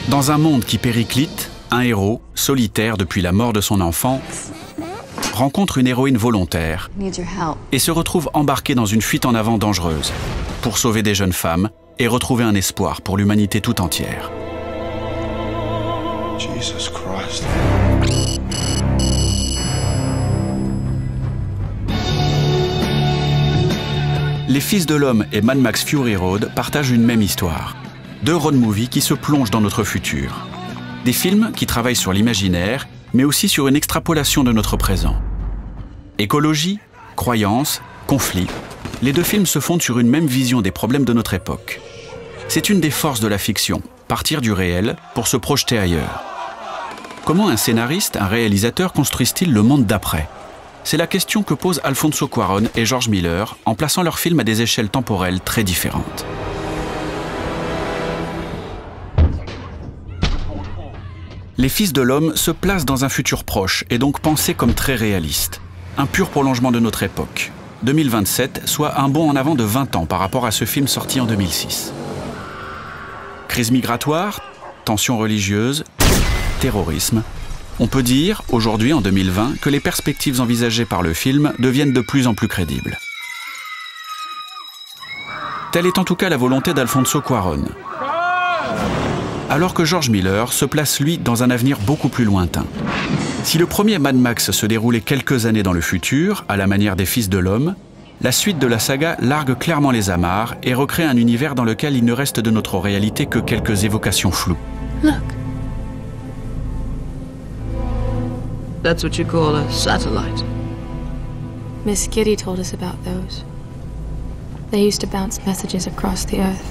Dans un monde qui périclite, un héros, solitaire depuis la mort de son enfant, rencontre une héroïne volontaire et se retrouve embarqué dans une fuite en avant dangereuse pour sauver des jeunes femmes et retrouver un espoir pour l'humanité tout entière. Jesus Christ. Les Fils de l'Homme et Mad Max Fury Road partagent une même histoire. Deux road movies qui se plongent dans notre futur. Des films qui travaillent sur l'imaginaire, mais aussi sur une extrapolation de notre présent. Écologie, croyances, conflits, les deux films se fondent sur une même vision des problèmes de notre époque. C'est une des forces de la fiction, partir du réel pour se projeter ailleurs. Comment un scénariste, un réalisateur construisent-ils le monde d'après? C'est la question que posent Alfonso Cuarón et George Miller en plaçant leurs films à des échelles temporelles très différentes. Les Fils de l'Homme se placent dans un futur proche et donc pensés comme très réaliste. Un pur prolongement de notre époque. 2027, soit un bond en avant de 20 ans par rapport à ce film sorti en 2006. Crise migratoire, tensions religieuses, terrorisme. On peut dire, aujourd'hui en 2020, que les perspectives envisagées par le film deviennent de plus en plus crédibles. Telle est en tout cas la volonté d'Alfonso Cuarón. Alors que George Miller se place, lui, dans un avenir beaucoup plus lointain. Si le premier Mad Max se déroulait quelques années dans le futur, à la manière des Fils de l'Homme, la suite de la saga largue clairement les amarres et recrée un univers dans lequel il ne reste de notre réalité que quelques évocations floues. Look. That's what you call a satellite. Miss Kitty told us about those. They used to bounce messages across the earth.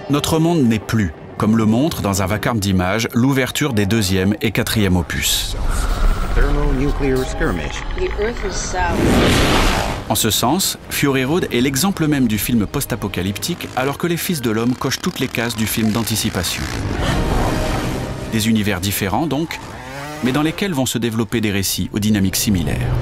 Notre monde n'est plus, comme le montre dans un vacarme d'images, l'ouverture des deuxième et quatrième opus. En ce sens, Fury Road est l'exemple même du film post-apocalyptique, alors que les Fils de l'Homme cochent toutes les cases du film d'anticipation. Des univers différents donc, mais dans lesquels vont se développer des récits aux dynamiques similaires.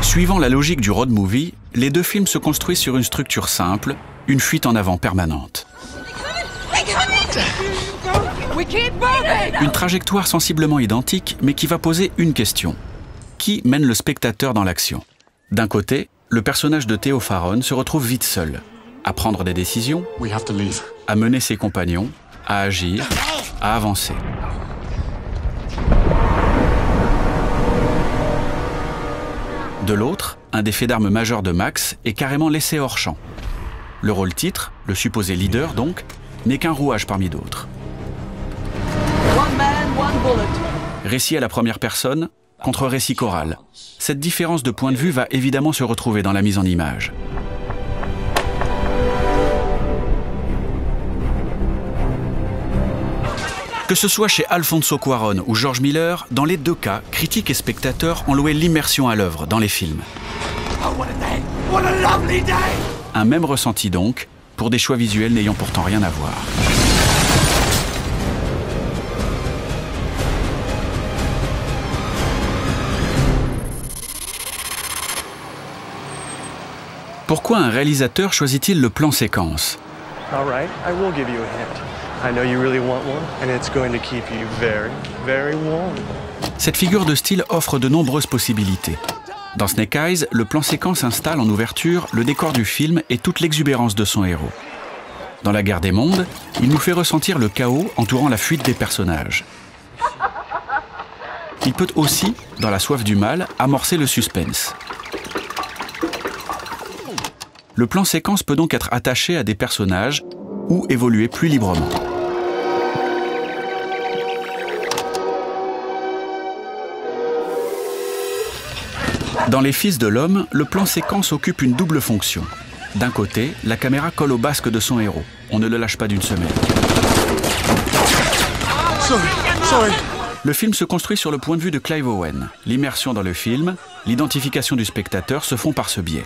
Suivant la logique du road movie, les deux films se construisent sur une structure simple, une fuite en avant permanente. Une trajectoire sensiblement identique, mais qui va poser une question. Qui mène le spectateur dans l'action? D'un côté, le personnage de Théo Farron se retrouve vite seul, à prendre des décisions, à mener ses compagnons, à agir, à avancer. De l'autre, un des faits d'armes majeurs de Max est carrément laissé hors champ. Le rôle titre, le supposé leader donc, n'est qu'un rouage parmi d'autres. Récit à la première personne contre récit choral. Cette différence de point de vue va évidemment se retrouver dans la mise en image. Que ce soit chez Alfonso Cuarón ou George Miller, dans les deux cas, critiques et spectateurs ont loué l'immersion à l'œuvre dans les films. Un même ressenti donc, pour des choix visuels n'ayant pourtant rien à voir. Pourquoi un réalisateur choisit-il le plan séquence? Cette figure de style offre de nombreuses possibilités. Dans Snake Eyes, le plan séquence installe en ouverture le décor du film et toute l'exubérance de son héros. Dans La Guerre des Mondes, il nous fait ressentir le chaos entourant la fuite des personnages. Il peut aussi, dans La Soif du Mal, amorcer le suspense. Le plan séquence peut donc être attaché à des personnages ou évoluer plus librement. Dans Les Fils de l'Homme, le plan séquence occupe une double fonction. D'un côté, la caméra colle au basque de son héros. On ne le lâche pas d'une semelle. Le film se construit sur le point de vue de Clive Owen. L'immersion dans le film, l'identification du spectateur se font par ce biais.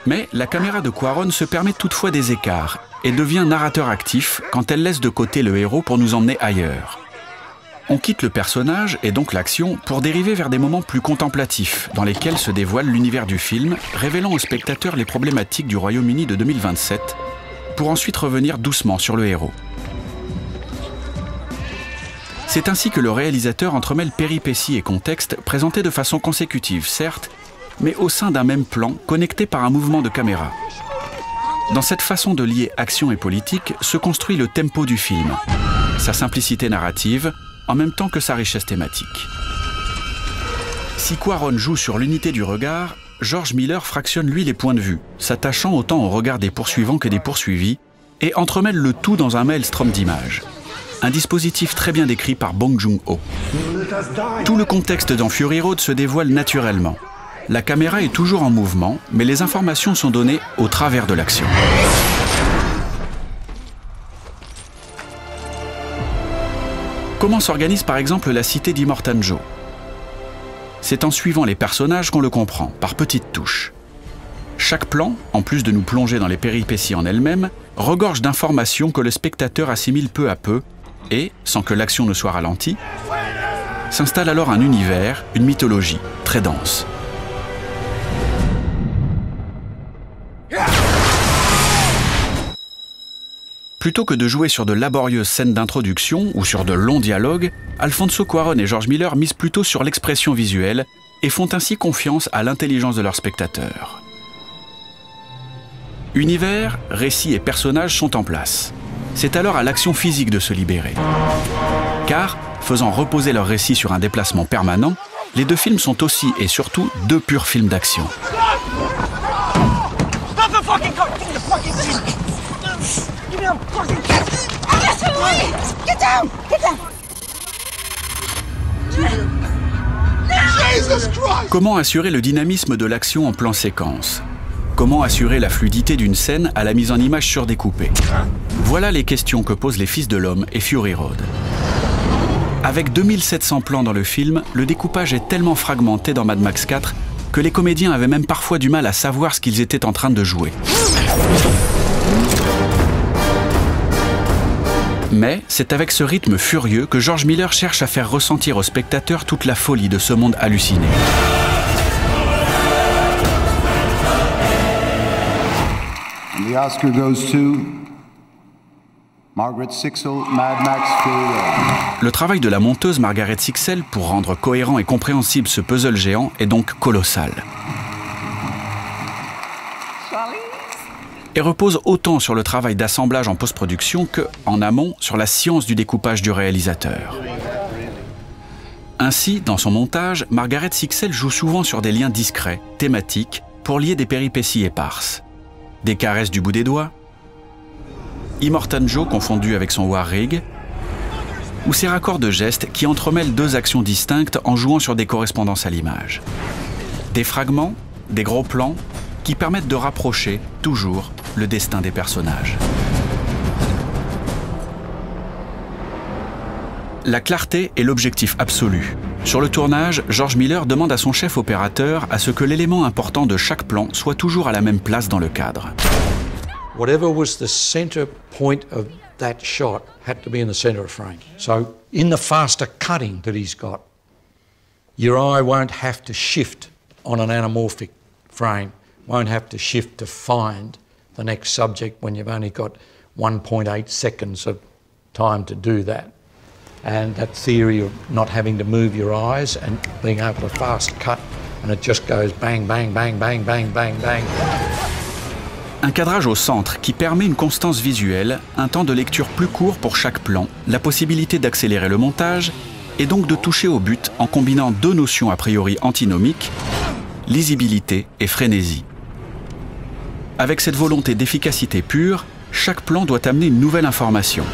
Mais la caméra de Cuarón se permet toutefois des écarts et devient narrateur actif quand elle laisse de côté le héros pour nous emmener ailleurs. On quitte le personnage et donc l'action pour dériver vers des moments plus contemplatifs dans lesquels se dévoile l'univers du film, révélant au spectateur les problématiques du Royaume-Uni de 2027, pour ensuite revenir doucement sur le héros. C'est ainsi que le réalisateur entremêle péripéties et contexte présentés de façon consécutive, certes, mais au sein d'un même plan connecté par un mouvement de caméra. Dans cette façon de lier action et politique se construit le tempo du film, sa simplicité narrative, en même temps que sa richesse thématique. Si Cuarón joue sur l'unité du regard, George Miller fractionne lui les points de vue, s'attachant autant au regard des poursuivants que des poursuivis, et entremêle le tout dans un maelstrom d'images. Un dispositif très bien décrit par Bong Joon-ho. Tout le contexte dans Fury Road se dévoile naturellement. La caméra est toujours en mouvement, mais les informations sont données au travers de l'action. Comment s'organise par exemple la cité d'Immortan-Joe? C'est en suivant les personnages qu'on le comprend, par petites touches. Chaque plan, en plus de nous plonger dans les péripéties en elles-mêmes, regorge d'informations que le spectateur assimile peu à peu et, sans que l'action ne soit ralentie, s'installe alors un univers, une mythologie très dense. Plutôt que de jouer sur de laborieuses scènes d'introduction ou sur de longs dialogues, Alfonso Cuarón et George Miller misent plutôt sur l'expression visuelle et font ainsi confiance à l'intelligence de leurs spectateurs. Univers, récits et personnages sont en place. C'est alors à l'action physique de se libérer. Car, faisant reposer leur récit sur un déplacement permanent, les deux films sont aussi et surtout deux purs films d'action. Comment assurer le dynamisme de l'action en plan séquence? Comment assurer la fluidité d'une scène à la mise en image surdécoupée? Voilà les questions que posent Les Fils de l'Homme et Fury Road. Avec 2700 plans dans le film, le découpage est tellement fragmenté dans Mad Max 4 que les comédiens avaient même parfois du mal à savoir ce qu'ils étaient en train de jouer. Mais c'est avec ce rythme furieux que George Miller cherche à faire ressentir au spectateur toute la folie de ce monde halluciné. And the Oscar goes to Margaret Sixel, Mad Max Fury Road. Le travail de la monteuse Margaret Sixel pour rendre cohérent et compréhensible ce puzzle géant est donc colossal. Et repose autant sur le travail d'assemblage en post-production que, en amont, sur la science du découpage du réalisateur. Ainsi, dans son montage, Margaret Sixel joue souvent sur des liens discrets, thématiques, pour lier des péripéties éparses. Des caresses du bout des doigts, Immortan-Joe confondu avec son War Rig, ou ces raccords de gestes qui entremêlent deux actions distinctes en jouant sur des correspondances à l'image. Des fragments, des gros plans, qui permettent de rapprocher, toujours, le destin des personnages. La clarté est l'objectif absolu. Sur le tournage, George Miller demande à son chef opérateur à ce que l'élément important de chaque plan soit toujours à la même place dans le cadre. Whatever was the center point of that shot had to be in the center of frame. So in the faster cutting that he's got, your eye won't have to shift on an anamorphic frame, won't have to shift to find the next subject when you've only got 1.8 seconds of time to do that. And that theory of not having to move your eyes and being able to fast cut, and it just goes bang, bang, bang, bang, bang, bang, bang. Un cadrage au centre qui permet une constance visuelle, un temps de lecture plus court pour chaque plan, la possibilité d'accélérer le montage et donc de toucher au but en combinant deux notions a priori antinomiques, lisibilité et frénésie. Avec cette volonté d'efficacité pure, chaque plan doit amener une nouvelle information.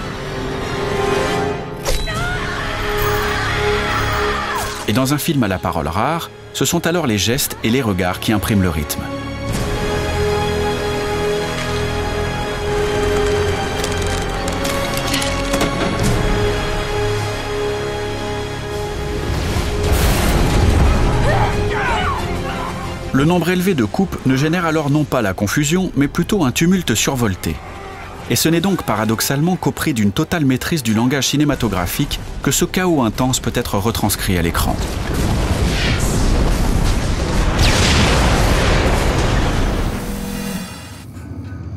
Et dans un film à la parole rare, ce sont alors les gestes et les regards qui impriment le rythme. Le nombre élevé de coupes ne génère alors non pas la confusion, mais plutôt un tumulte survolté. Et ce n'est donc paradoxalement qu'au prix d'une totale maîtrise du langage cinématographique que ce chaos intense peut être retranscrit à l'écran.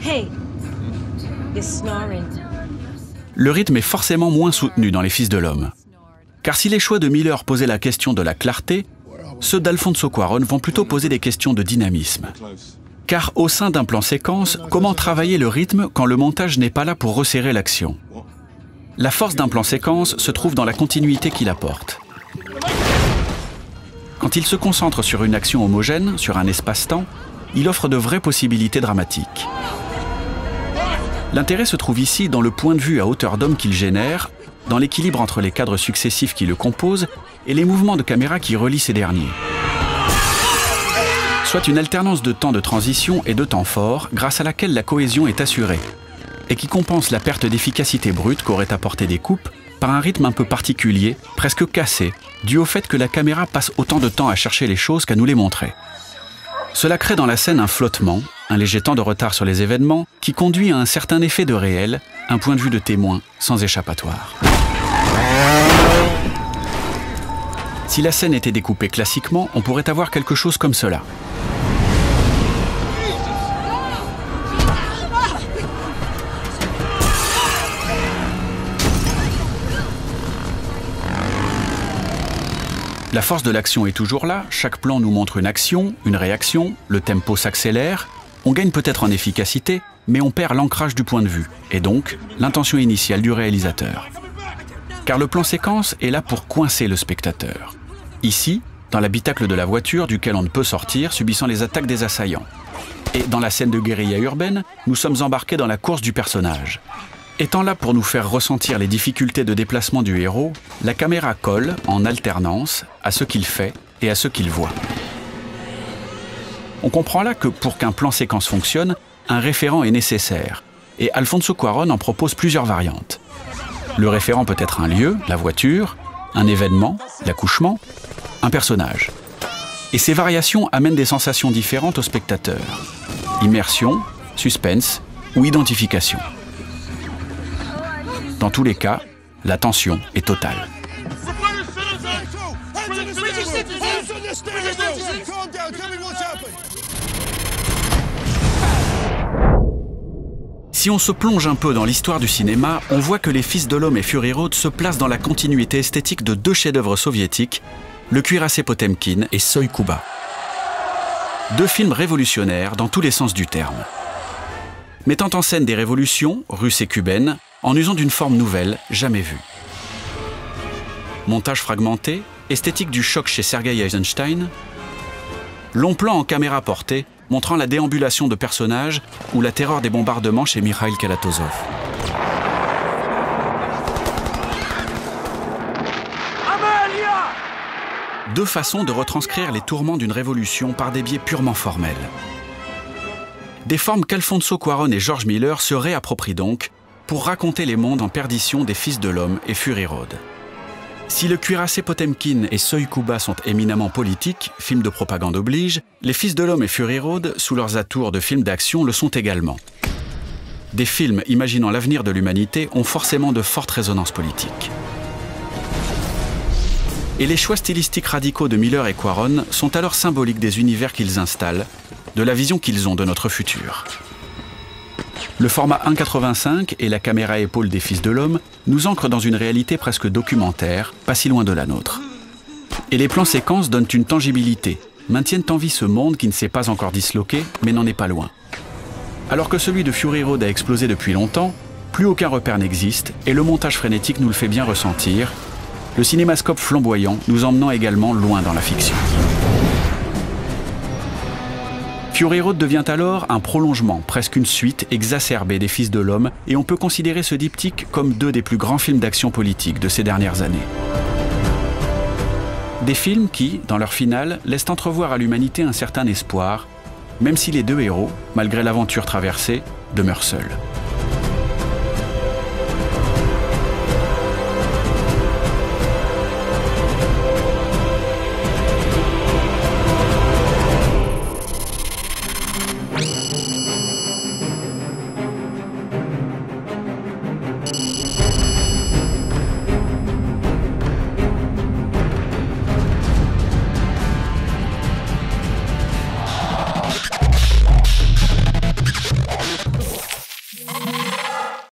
Hey, you're snoring. Le rythme est forcément moins soutenu dans Les Fils de l'Homme. Car si les choix de Miller posaient la question de la clarté, ceux d'Alfonso Cuarón vont plutôt poser des questions de dynamisme. Car au sein d'un plan séquence, comment travailler le rythme quand le montage n'est pas là pour resserrer l'action? La force d'un plan séquence se trouve dans la continuité qu'il apporte. Quand il se concentre sur une action homogène, sur un espace-temps, il offre de vraies possibilités dramatiques. L'intérêt se trouve ici dans le point de vue à hauteur d'homme qu'il génère, dans l'équilibre entre les cadres successifs qui le composent et les mouvements de caméra qui relient ces derniers. Soit une alternance de temps de transition et de temps fort grâce à laquelle la cohésion est assurée et qui compense la perte d'efficacité brute qu'auraient apporté des coupes par un rythme un peu particulier, presque cassé, dû au fait que la caméra passe autant de temps à chercher les choses qu'à nous les montrer. Cela crée dans la scène un flottement, un léger temps de retard sur les événements qui conduit à un certain effet de réel, un point de vue de témoin sans échappatoire. Si la scène était découpée classiquement, on pourrait avoir quelque chose comme cela. La force de l'action est toujours là, chaque plan nous montre une action, une réaction, le tempo s'accélère, on gagne peut-être en efficacité, mais on perd l'ancrage du point de vue, et donc l'intention initiale du réalisateur. Car le plan séquence est là pour coincer le spectateur. Ici, dans l'habitacle de la voiture duquel on ne peut sortir, subissant les attaques des assaillants. Et dans la scène de guérilla urbaine, nous sommes embarqués dans la course du personnage. Étant là pour nous faire ressentir les difficultés de déplacement du héros, la caméra colle, en alternance, à ce qu'il fait et à ce qu'il voit. On comprend là que pour qu'un plan séquence fonctionne, un référent est nécessaire, et Alfonso Cuarón en propose plusieurs variantes. Le référent peut être un lieu, la voiture, un événement, l'accouchement, un personnage. Et ces variations amènent des sensations différentes au spectateur. Immersion, suspense ou identification. Dans tous les cas, la tension est totale. Si on se plonge un peu dans l'histoire du cinéma, on voit que Les Fils de l'Homme et Fury Road se placent dans la continuité esthétique de deux chefs-d'œuvre soviétiques, Le Cuirassé Potemkin et Soi Kuba. Deux films révolutionnaires dans tous les sens du terme. Mettant en scène des révolutions, russes et cubaines, en usant d'une forme nouvelle, jamais vue. Montage fragmenté, esthétique du choc chez Sergei Eisenstein, long plan en caméra portée, montrant la déambulation de personnages ou la terreur des bombardements chez Mikhail Kalatozov. Deux façons de retranscrire les tourments d'une révolution par des biais purement formels. Des formes qu'Alfonso Cuarón et George Miller se réapproprient donc pour raconter les mondes en perdition des Fils de l'Homme et Fury Road. Si Le Cuirassé Potemkin et Soi Kuba sont éminemment politiques, films de propagande oblige, Les Fils de l'Homme et Fury Road, sous leurs atours de films d'action, le sont également. Des films imaginant l'avenir de l'humanité ont forcément de fortes résonances politiques. Et les choix stylistiques radicaux de Miller et Cuarón sont alors symboliques des univers qu'ils installent, de la vision qu'ils ont de notre futur. Le format 1,85 et la caméra épaule des Fils de l'Homme nous ancrent dans une réalité presque documentaire, pas si loin de la nôtre. Et les plans séquences donnent une tangibilité, maintiennent en vie ce monde qui ne s'est pas encore disloqué, mais n'en est pas loin. Alors que celui de Fury Road a explosé depuis longtemps, plus aucun repère n'existe et le montage frénétique nous le fait bien ressentir, le cinémascope flamboyant nous emmenant également loin dans la fiction. Fury Road devient alors un prolongement, presque une suite exacerbée des Fils de l'Homme, et on peut considérer ce diptyque comme deux des plus grands films d'action politique de ces dernières années. Des films qui, dans leur finale, laissent entrevoir à l'humanité un certain espoir, même si les deux héros, malgré l'aventure traversée, demeurent seuls.